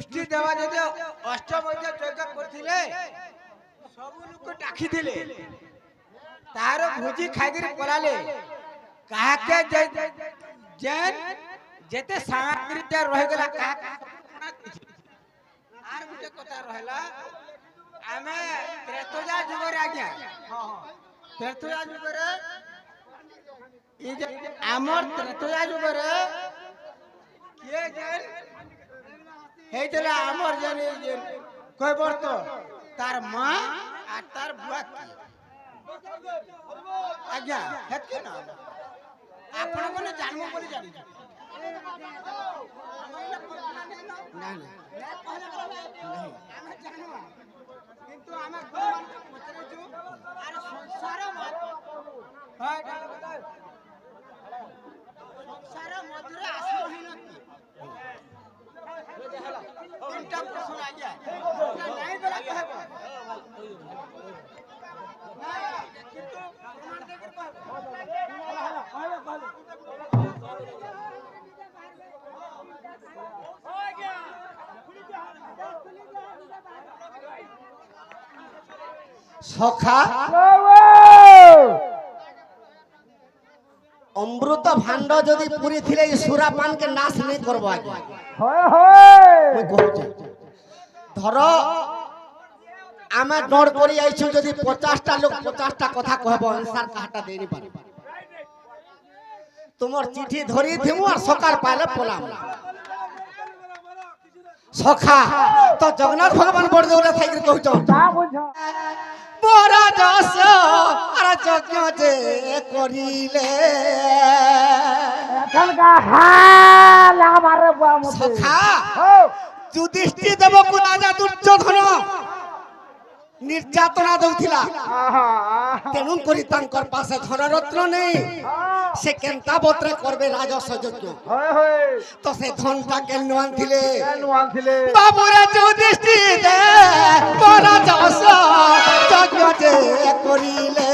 ଦୃଷ୍ଟି ଦେବା ଯଦି ଅଷ୍ଟମୈତ୍ୟ ଯଜ୍ଞ କରିଥିଲେ ସବୁ ଲୋକ ଡାକିଥିଲେ ତାର ଭୋଜି ଖାଇକିରି ପଳାଲେ କାହାକେ ଯେତେ ସାମଗ୍ରୀ ରହିଗଲା କାହା আর গোটে কথা রহলা আমি ত্রেতয়া যুগরে আজ্ঞা ত্রেতয়া যুগরে এই যে আমার ত্রেতয়া যুগরে কে যেন হেইতলা আমার যেন কৈবর্ত তার মা আর তার বুয়া কি আজ্ঞা হেতকি না আপন কোনে জানমু বলি জানি না না কিন্তু আমরা পচারছু আর সংসার সংসার মধ্যে আসল হইল কি তিনটা প্রশ্ন আজ্ঞা নাই বলা কহব না কিন্তু প্রমাণ দেখে কহব সখা অমৃত ভাণ্ড যদি পুরি থিলে সুরাপানকে নাশ নেই করবো আগে ধর আমি ডর করি আইছু যদি 50টা লোক 50টা কথা কহব আনসার কাহাটা দেনি পারে তোমার চিঠি ধরি থিমু আর সকাল পাইলে পলাম সখা তো জগন্নাথ ভগবান বড় দেউলে থাইকি কହୁছ বড় যশ আর যজ্ঞ যে করিলে সখা যুধিষ্ঠির দেবকু রাজা দুর্যোধন নির্যাতনা দেউথিলা তেণু করি তাঙ্কর পাশে ধনরত্ন নেই সে কেন্তা বত্রে করবে রাজস্ব যজ্ঞ তো সে ধনটা কেন আনছিলে বাবুরে যুধিষ্ঠির দে রাজস্ব যজ্ঞ যে করিলে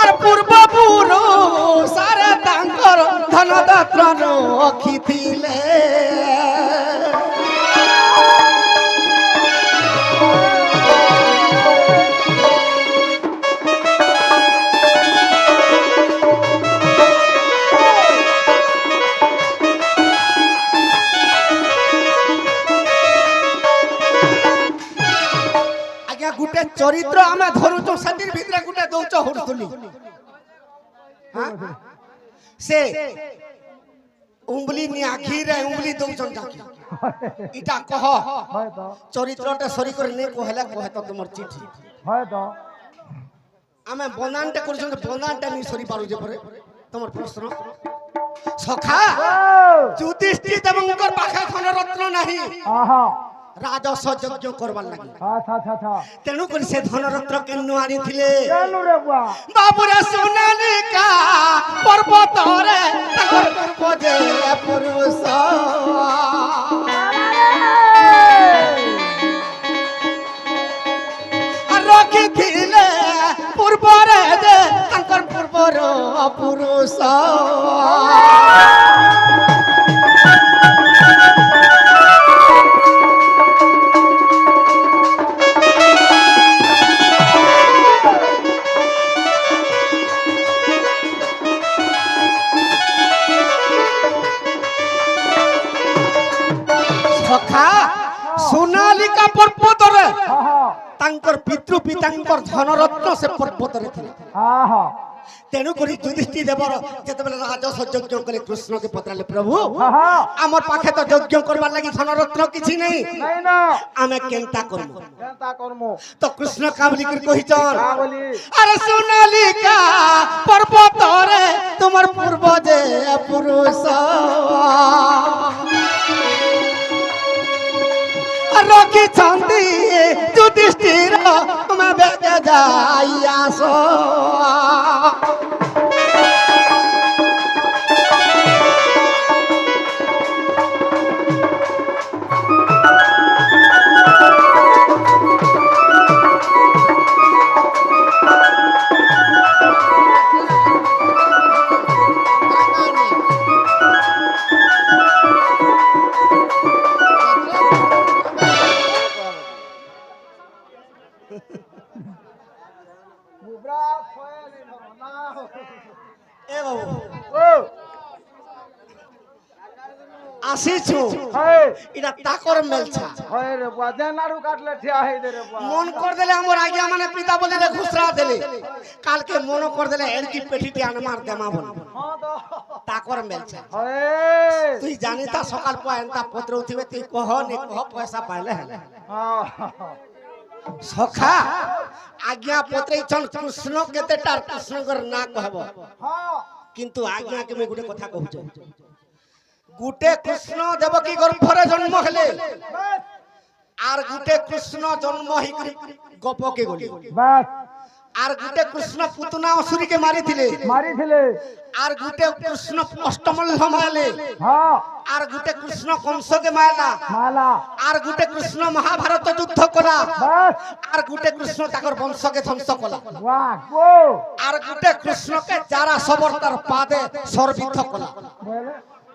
আর পূর্বপুরুষ সারে তাঙ্কর ধনদাত্র রখিଥିଲେ আজ্ঞা গুটে চরিত্র আমি ধরুছু সেটির ভিতরে গুটে দৌছ হুড়তুলি সে উঙ্গলি নি আখিরে উঙ্গলি দৌছন যাকি ইটা কহ চরিত্রটা সরি করে নে কহলে কহে তো তোমার চিঠি হয় তো আমি বনানটা করছন বনানটা নি সরি পারু যে পরে তোমার প্রশ্ন সখা যুধিষ্ঠির দেবঙ্কর পাখে ধনরত্ন নাহি আহা রাজস্ব যজ্ঞ করবার লাগি আচ্ছা আচ্ছা আচ্ছা তেণু করে সে ধনরত্ন কেন আনিছিলে কেন রে বাবুরে সোনালিকা পর্বতরে তাকর পূর্বজে পুরুষ আর রখিছিলে পূর্বরে যে তাকর পূর্বর পুরুষ সোনালিকা পর্বতরে তাঙ্কর পিতৃ পিতাঙ্কর ধনরত্ন সে পর্বতরে ছিল তেণু করি যুধিষ্ঠির দেবর যেতবেলে রাজস্ব যজ্ঞ কলে কৃষ্ণকে পচারিলে প্রভু আমার পাখে তো যজ্ঞ করবার লাগি ধনরত্ন কিছু নেই আমি কেনতা করমু তো কৃষ্ণ কাবলি করে কহিছন আরে সোনালিকা পর্বতরে তোমার পূর্বজে পুরুষ রখিছন্তি যুধিষ্ঠির তুমি বেগে যাই আস আসিছু এটা তাকর মেলছা মন কর দেলে আমার আগে মানে পিতা বলে রে ঘুষরা দেলে কালকে মন কর দেলে এরকি পেটিটি আনমার দেমা বল তাকর মেলছা তুই জানি তা সকাল পয়ন্তা পত্র উঠিবে তুই কহ নে কহ পয়সা পাইলে হলে সখা আজ্ঞা পত্রে চল কৃষ্ণ কেতেটার কৃষ্ণকর না কহব কিন্তু আজ্ঞা কে আমি গোটে কথা কহুছ গুটে কৃষ্ণ দেবকী গর্ভরে জন্ম হলে আর গুটে কৃষ্ণ জন্ম হইকরি গোপকে গলি আর গুটে কৃষ্ণ পুতনা অসুরীকে মারিছিলে আর গুটে কৃষ্ণ অষ্টমল্ল মারলে আর গুটে কৃষ্ণ কংসকে মারলা আর গুটে কৃষ্ণ মহাভারত যুদ্ধ করা আর গুটে কৃষ্ণ তাকর বংশকে ধ্বংস কলা আর গুটে কৃষ্ণকে যারা সবর তার পাদে সর্বিদ্ধ কলা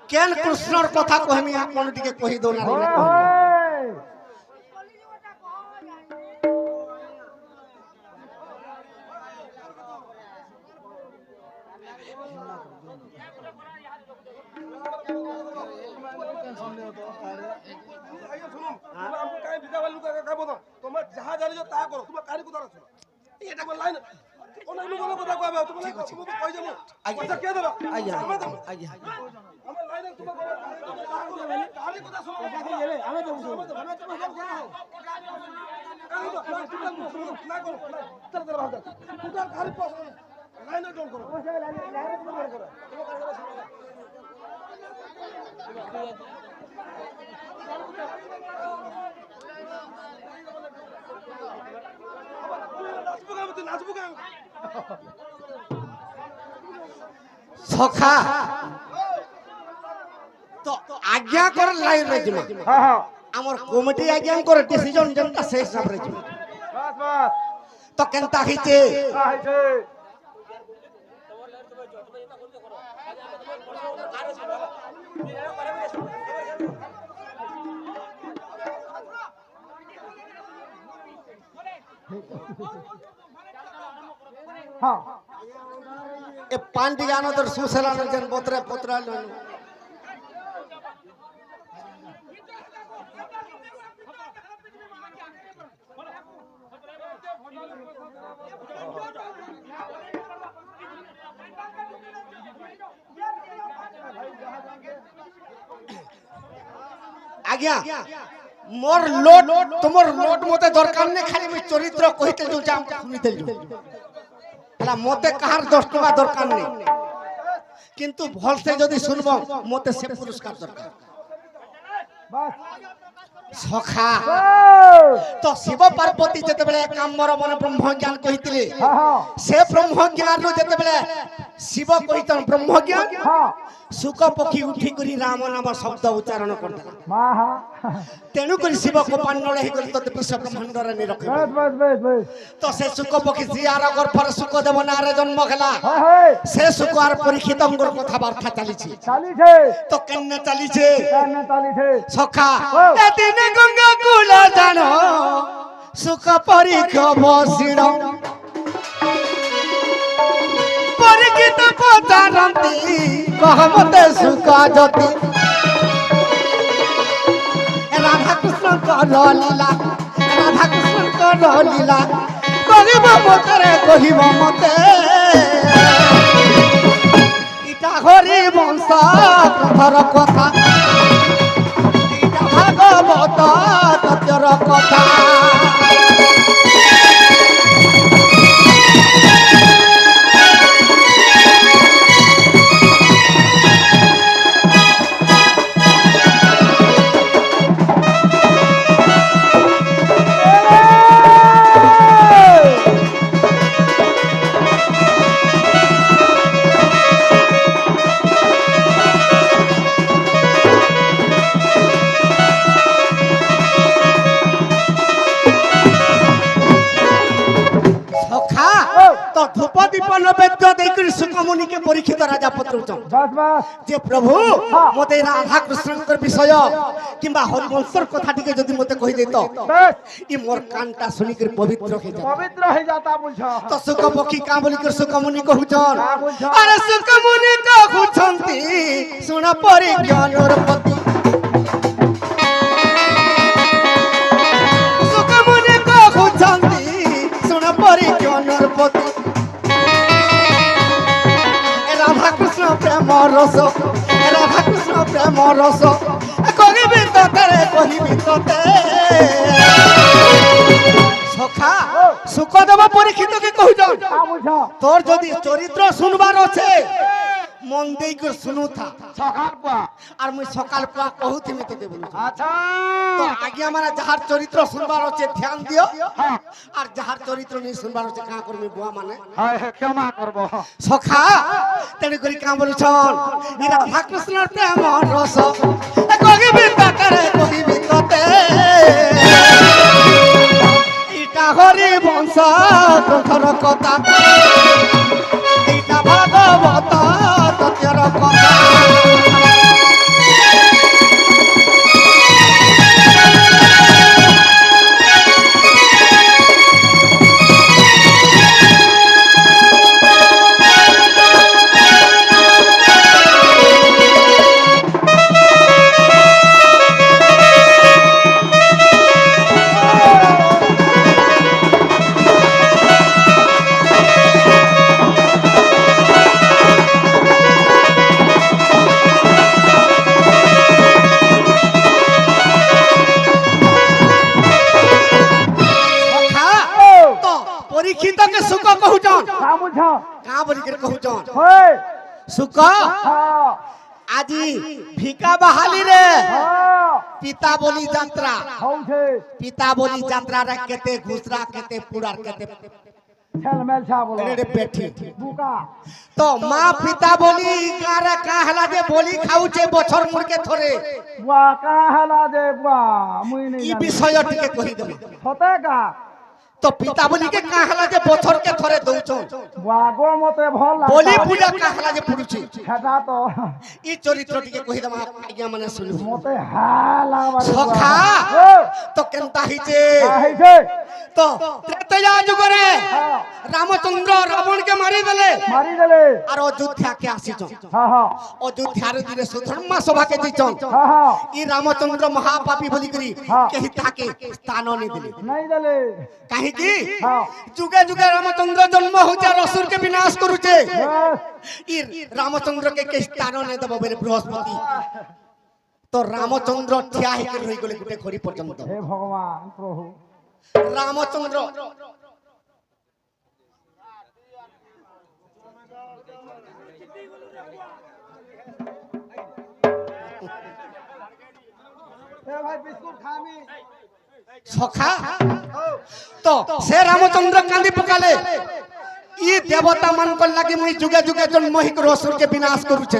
কেন কৃষ্ণর কথা কহমি আপন টিকে কহি দো না তোমার যাহা জানিছ তা করো তোমার কারি কথা রাখো এটা বল লাইন কোন আমি কোন কথা কইবা তুমি কই যাবো পয়সা কে দেবা আইয়া আইয়া আমার লাইনে তোমার কারি কথা শুনো আমি দেব আমি তোমার হেল্প করব না করো চল চল ভাগ তোর কারি পয়সা লাইনে ডন করো লাইনে ডন করো সখা তো আজ্ঞা কর লাইন রে জিমা আমার কমিটি আজ্ঞা করে ডিসিশন যেটা সেই হিসাব রে জিমা বাস বাস তো কেনতা হইছে ए पांडी गानो तर सुसला जन पोत्रे पोत्रा लो आज्ञा मोर लोट तुमर लोट मते दरकार ने खाली मैं चरित्र कहिते जो जाम सुनिते जो हला मते कहार 10 টাকা দরকার নেই কিন্তু ভলসে যদি শুনবো মতে সে পুরস্কার দরকার বাস সখা তো শিব পার্বতী যেতেবেলে কামর মন ব্রহ্ম জ্ঞান কহিতিলে সে ব্রহ্ম জ্ঞান রু যেতেবেলে শিব কহিতন ব্রহ্ম জ্ঞান সুখ পক্ষী উঠি করি রাম নাম শব্দ উচ্চারণ করদেলা তেণু করি শিব কোপান্নল হে করি তো বিশ্ব ব্রহ্মাণ্ডরে নিরখ তো সে সুখ পক্ষী জিয়ার গর্ভর সুখ দেব না রে জন্ম খেলা সে সুখ আর পরীক্ষিতঙ্গর কথাবার্তা চালিছে তো কেন চালিছে সখা এদিন গঙ্গা কুল জানো সুখ পরীক্ষ বসির পরীক্ষিত পচারন্তি কহমতে সুখ জ্যোতি রাধা কৃষ্ণ কর লীলা রাধা কৃষ্ণ কর লীলা কহিব মতে কহিব মতে ইটা হরি বংশ প্রথর কথা ইটা ভাগবত তত্ত্বর কথা କରି ସୁକମୁନିକେ ପରୀକ୍ଷିତ ରାଜା ପଚାରୁଛନ୍ बस बस যে প্রভু মতে রাধা কৃষ্ণଙ୍କର বিଷୟ কিংবা হরিবংশর কথা টিকে যদি মতে কই দেত बस ই মোর কানটা শুনি করে পবিত্র হয়ে যাবে पवित्र हो जाता बुझो তো সুকপক্ষী কা বলি করে সুকমুনি কহুছন का बुझो আরে সুকমুনি কহুছন্তি শুণ পরি জ্ঞানর পতি সুকমুনি কহুছন্তি শুণ পরি জ্ঞানর পতি রাধা কৃষ্ণ প্রেম রস রাধা কৃষ্ণ প্রেম রস কহিবি তোতে সখা সুখদেব পরীক্ষিতকে কহুছন का बुझो তোর যদি চরিত্র শুনবার আছে মন দেই করে শুনু থা सखार पा আর মুই সকাল পুয়া কহুতিমি তোকে বলছি अच्छा তো আগে মানে যাহার চরিত্র শুনবার আছে ধ্যান দিও हाँ আর যাহার চরিত্র নেই শুনবার আছে কা করবি বুয়া মানে हाय क्षमा करबो সখা তেনে করি কা বলছন ইরা রাধা কৃষ্ণর প্রেম রস কহিবি তোতে ইটা হরি বংশ গ্রন্থর কথা ইটা ভাগবত তথ্যর কথা পরীক্ষিতকে সুখ কহুছন का बुझो কা বলি করে কহুছন होय সুখ हाँ আজি ভিকা বাহালি রে हाँ পিতা বলি যাত্রা हौ छे পিতা বলি যাত্রা রে কেতে ঘুসরা কেতে পুরার কেতে छल मेल छा बोलो রে বেঠি बुका তো মা পিতা বলি গারে কা হলা যে বলি খাউছে বছর মুরকে থরে बुआ का हला दे बुआ मुई ই नहीं বিষয় টিকে কহি দেব होते का তো পিতা বলি কে কা হলা যে বছর কে থরে দউছন बुआ गो मते भल বলি পূজা কা হলা যে পুরুছি खेता तो ই চরিত্র টিকে কহি দেব আজ্ঞা মানে শুনবো मते हाला बारे সখা ओ তো কেনতা হইছে काहे छे তো ত্রেতয়া যুগরে हाँ রামচন্দ্র রাবণকে মারি দেলে मारी देले আর অযোধ্যাকে আসিছন हाँ हाँ অযোধ্যার দিনে সুধর্মা সভাকে দিছন हाँ हाँ ই রামচন্দ্র মহাপাপী বলি করি হ্যাঁ। কেহি তাকে স্থান নি দিলে नहीं देले কাহিকি हाँ যুগে যুগে রামচন্দ্র জন্ম হচ্ছে আর অসুরকে বিনাশ করুছে बस ই রামচন্দ্রকে কে স্থান নে দেব বেরে বৃহস্পতি তো রামচন্দ্র ঠিয়া হইকে রই গলে গুটে ঘড়ি পর্যন্ত हे भगवान प्रभु রামচন্দ্র ए भाई बिस्कुट खामी সখা তো সে রামচন্দ্র কান্দি পকালে ই দেবতা মানকর লাগি মুই যুগে যুগে জন্ম হিক অসুরকে বিনাশ করুছে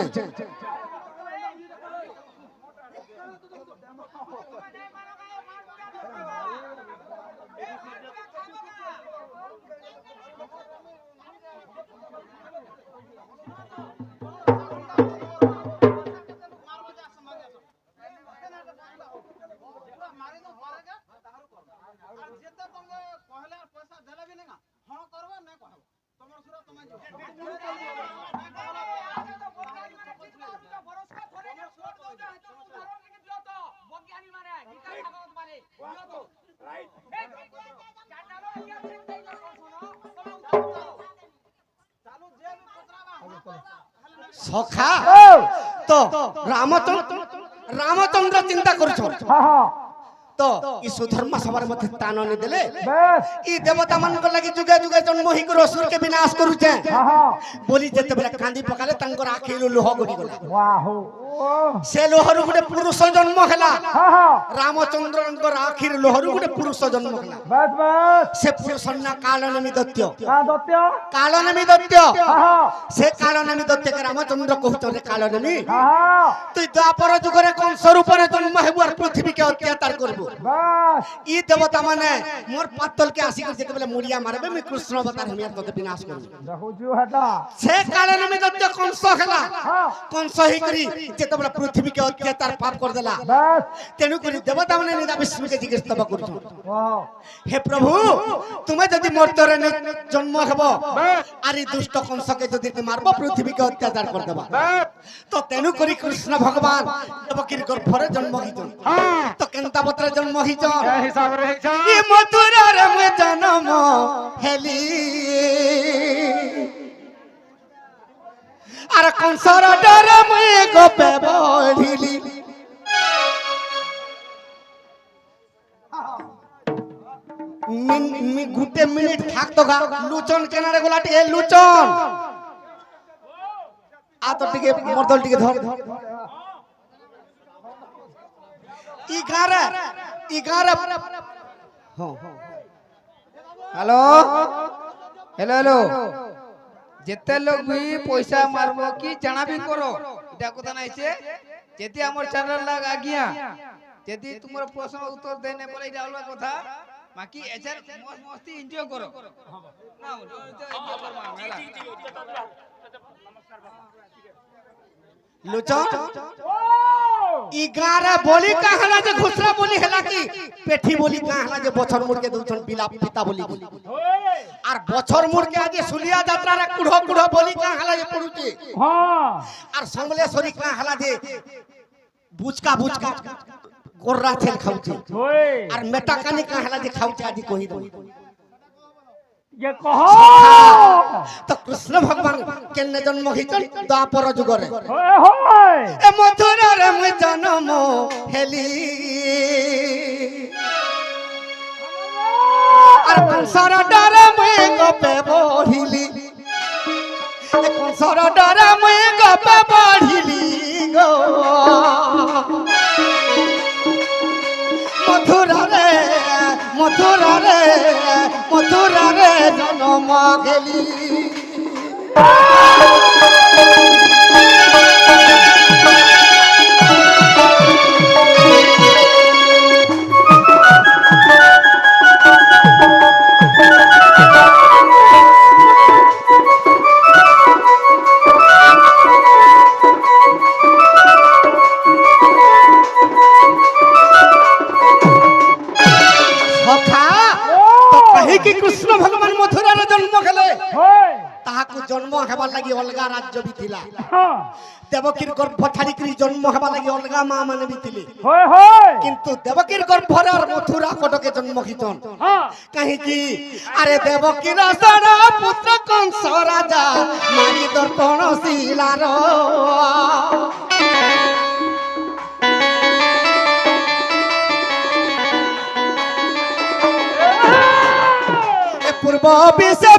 সখা তো রামচন্দ্র চিন্তা করছ हाँ हाँ তো ই সুধর্ম সবার মধ্যে স্থান নি দেলে बस ই দেবতা মানকর লাগি যুগে যুগে জন্ম হিক অসুরকে বিনাশ করুছে हाँ हाँ বলি যেতেবেলে কান্দি পকালে তাঙ্কর আখিরু লোহ গড়ি গলা वाह हो ओ সে লোহরু গোটে পুরুষ জন্ম হেলা হ্যাঁ হ্যাঁ রামচন্দ্রঙ্কর আখির লোহরু গোটে পুরুষ জন্ম হেলা বাস বাস সে পুরুষর না কালনেমী দৈত্য দত্য কালনেমী দৈত্য হ্যাঁ সে কালনেমী দৈত্যকে রামচন্দ্র কহুছন রে কালনেমী হ্যাঁ তুই দ্বাপর যুগরে কংস রূপরে জন্ম হেবু আর পৃথিবীকে অত্যাচার করবু বাস ই দেবতা মানে মোর পাতলকে আসি করে যেতবেলে মুড়িয়া মারবে আমি কৃষ্ণ অবতার হেমি আর তোকে বিনাশ করব দেখুছু হেটা সে কালনেমী দৈত্য কংস হেলা হ্যাঁ কংস হি করি যেতবেলে পৃথিবীকে অত্যাচার পাপ করে দেলা বাস তেণু করি দেবতা মানে নিদা বিষ্ণুকে জিজ্ঞেস তবা করছ ওহ হে প্রভু তুমি যদি মোর তরে জন্ম হব আর এই দুষ্ট কংসকে যদি তুমি মারব পৃথিবীকে অত্যাচার করে দেবা তো তেণু করি কৃষ্ণ ভগবান দেবকীর গর্ভরে জন্ম হইছন তো কেনতা পত্রে জন্ম হইছন ই মথুরার মে জন্ম হেলি আর কংসর ডর মে গোপে বঢ়িলি গুটে মিনিট থাকতো গা লুচন কেনারে গোলা টিকে লুচন আ তো টিকে মর্দল টিকে ধর ইগারে हेलो हेलो हेलो যেতে লোক भी পয়সা মারবো কি জানা भी करो এটা কথা নাইছে যদি আমার চ্যানেল লাগ আগিয়া যদি তোমার প্রশ্ন উত্তর দেনে বলে এটা অলগা কথা বাকি এছাড় মস্তি এনজয় করো না এনজয় করবা মেলা লুচন ইগারে বলি কাহলা যে ঘুসরা বলি হেলা কি পেঠি বলি কাহলা যে বছর মুরকে দুজন বিলাপ পিতা বলি আর বছর মুরকে আজ সুলিয়া যাত্রার কুড়ো কুড়ো বলি কাহলা যে পড়ুছে হ্যাঁ আর সমলেশ্বরী কাহলা যে বুচকা বুচকা গোররা ছেল খাউছে ওই আর মেটা কানি কাহলা যে খাউছে আজি কহি দই ये कह তো কৃষ্ণ ভগবান কেনে জন্ম হইছন দ্বাপর যুগরে होय होय এ মথুরার মে জন্ম হেলি আর কংসর ডরে মে গোপে বঢ়িলি এ কংসর ডরে মে গোপে বঢ়িলি গো মথুরারে মথুরারে মথুরারে জন্ম গেলি कि कृष्ण भगवान मथुरार जन्म गेले होय ताहाकु जन्म हेबार लागि अलगा राज्य भी थिला हां देवकीर गर्भ छाड़ी करी जन्म हेबार लागि अलगा मां माने भी थिले होय होय किंतु देवकीर गर्भर और मथुरा कटके जन्म हितन हां कहीं की अरे देवकीर सारा पुत्र कंस राजा मारी दर्पण शिलार पूर्व विषय